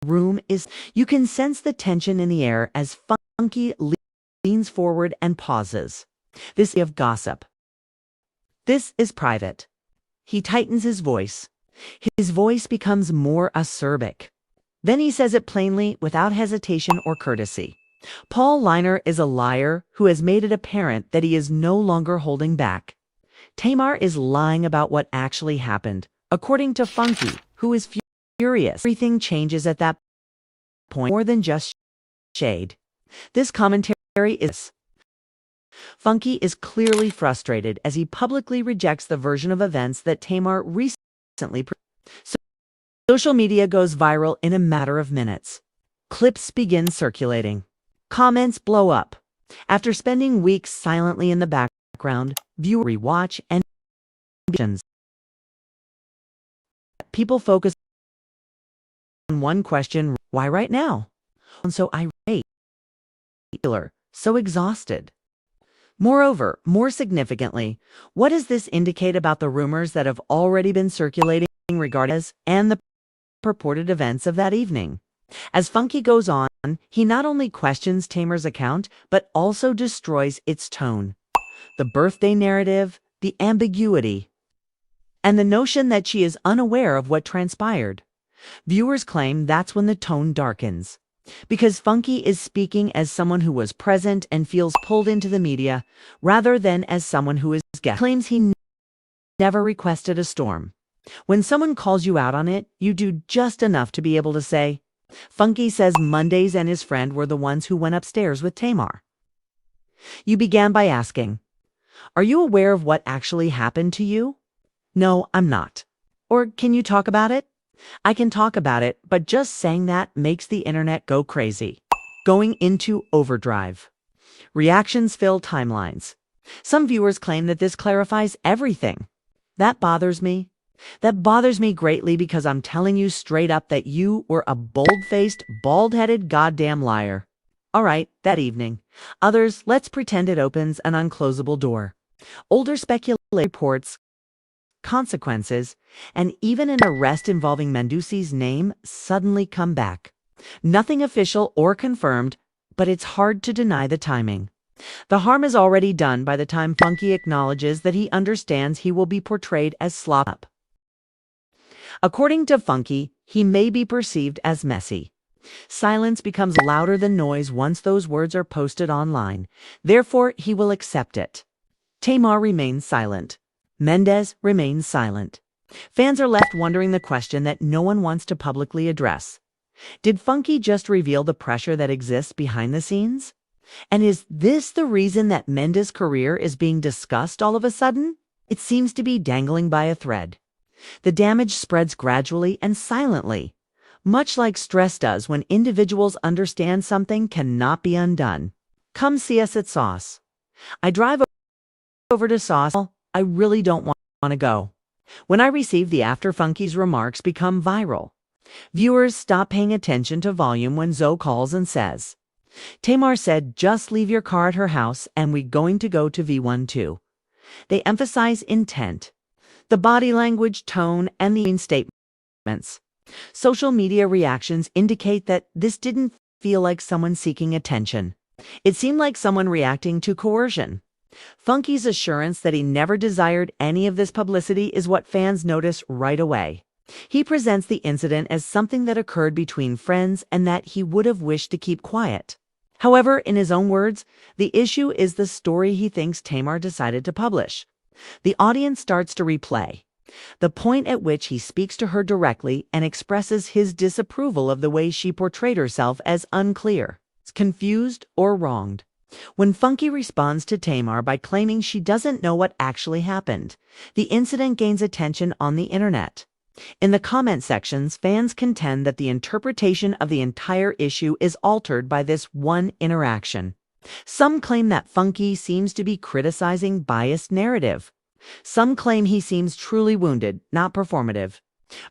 room is. You can sense the tension in the air as Funky leans forward and pauses. This is of gossip. This is private. He tightens his voice. His voice becomes more acerbic. Then he says it plainly, without hesitation or courtesy. Paul Liner is a liar who has made it apparent that he is no longer holding back. Tamar is lying about what actually happened, according to Funky, who is furious. Everything changes at that point, more than just shade. This commentary is. Funky is clearly frustrated as he publicly rejects the version of events that Tamar recently presented. Social media goes viral in a matter of minutes. Clips begin circulating. Comments blow up. After spending weeks silently in the background, viewers rewatch and people focus on one question: why right now? And so irate, so exhausted. Moreover, more significantly, what does this indicate about the rumors that have already been circulating regarding us and the purported events of that evening? As Funky goes on, he not only questions Tamar's account, but also destroys its tone. The birthday narrative, the ambiguity, and the notion that she is unaware of what transpired. Viewers claim that's when the tone darkens. Because Funky is speaking as someone who was present and feels pulled into the media, rather than as someone who is guest. Claims he never requested a storm. When someone calls you out on it, you do just enough to be able to say, Funky says Mondays and his friend were the ones who went upstairs with Tamar. You began by asking, are you aware of what actually happened to you? No, I'm not. Or can you talk about it? I can talk about it, but just saying that makes the internet go crazy. Going into overdrive. Reactions fill timelines. Some viewers claim that this clarifies everything. That bothers me. That bothers me greatly because I'm telling you straight up that you were a bold-faced, bald-headed goddamn liar. All right, that evening. Others, let's pretend it opens an unclosable door. Older speculation reports, consequences, and even an arrest involving Mendeecees' name suddenly come back. Nothing official or confirmed, but it's hard to deny the timing. The harm is already done by the time Funky acknowledges that he understands he will be portrayed as slop. According to Funky, he may be perceived as messy. Silence becomes louder than noise once those words are posted online. Therefore, he will accept it. Tamar remains silent. Mendeecees remains silent. Fans are left wondering the question that no one wants to publicly address. Did Funky just reveal the pressure that exists behind the scenes? And is this the reason that Mendeecees' career is being discussed all of a sudden? It seems to be dangling by a thread. The damage spreads gradually and silently, much like stress does when individuals understand something cannot be undone. Come see us at Sauce. I drive over to Sauce. I really don't want to go. When I receive the after Funky's remarks become viral. Viewers stop paying attention to volume when Zoe calls and says, Tamar said, just leave your car at her house and we going to go to V1 too. They emphasize intent, the body language, tone, and the statements. Social media reactions indicate that this didn't feel like someone seeking attention. It seemed like someone reacting to coercion. Funky's assurance that he never desired any of this publicity is what fans notice right away. He presents the incident as something that occurred between friends and that he would have wished to keep quiet. However, in his own words, the issue is the story he thinks Tamar decided to publish. The audience starts to replay the point at which he speaks to her directly and expresses his disapproval of the way she portrayed herself as unclear, confused, or wronged. When Funky responds to Tamar by claiming she doesn't know what actually happened, the incident gains attention on the internet. In the comment sections, fans contend that the interpretation of the entire issue is altered by this one interaction. Some claim that Funky seems to be criticizing biased narrative. Some claim he seems truly wounded, not performative.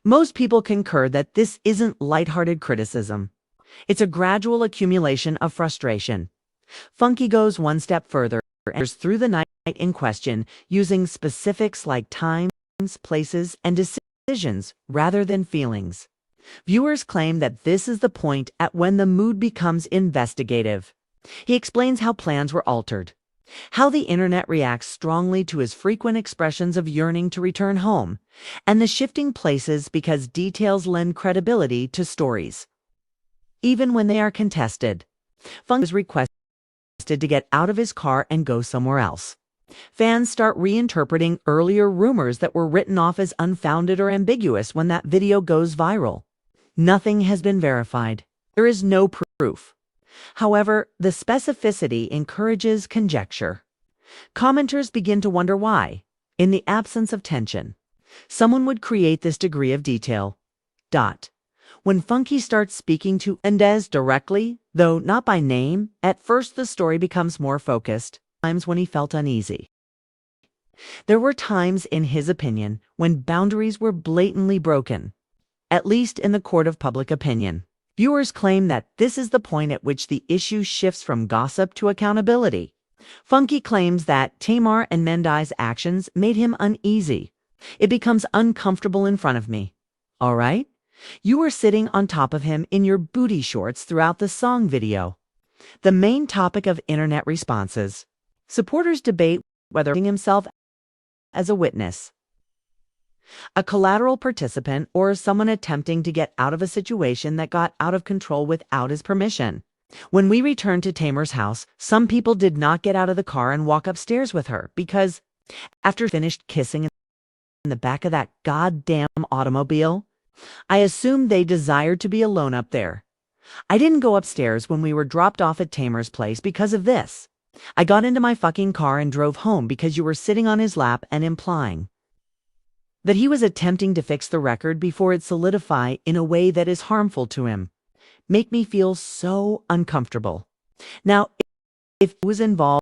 Most people concur that this isn't lighthearted criticism. It's a gradual accumulation of frustration. Funky goes one step further and enters through the night in question, using specifics like times, places, and decisions rather than feelings. Viewers claim that this is the point at when the mood becomes investigative. He explains how plans were altered, how the internet reacts strongly to his frequent expressions of yearning to return home, and the shifting places because details lend credibility to stories. Even when they are contested, Funk is requested to get out of his car and go somewhere else. Fans start reinterpreting earlier rumors that were written off as unfounded or ambiguous when that video goes viral. Nothing has been verified. There is no proof. However, the specificity encourages conjecture. Commenters begin to wonder why, in the absence of tension, someone would create this degree of detail. When Funky starts speaking to Mendeecees directly, though not by name, at first the story becomes more focused. Times when he felt uneasy. There were times, in his opinion, when boundaries were blatantly broken, at least in the court of public opinion. Viewers claim that this is the point at which the issue shifts from gossip to accountability. Funky claims that Tamar and Mendeecees' actions made him uneasy. It becomes uncomfortable in front of me. All right? You were sitting on top of him in your booty shorts throughout the song video. The main topic of internet responses. Supporters debate whether himself as a witness, a collateral participant, or someone attempting to get out of a situation that got out of control without his permission. When we returned to Tamar's house, some people did not get out of the car and walk upstairs with her because, after finished kissing in the back of that goddamn automobile, I assumed they desired to be alone up there. I didn't go upstairs when we were dropped off at Tamar's place because of this. I got into my fucking car and drove home because you were sitting on his lap and implying that he was attempting to fix the record before it solidify in a way that is harmful to him. Make me feel so uncomfortable. Now, if he was involved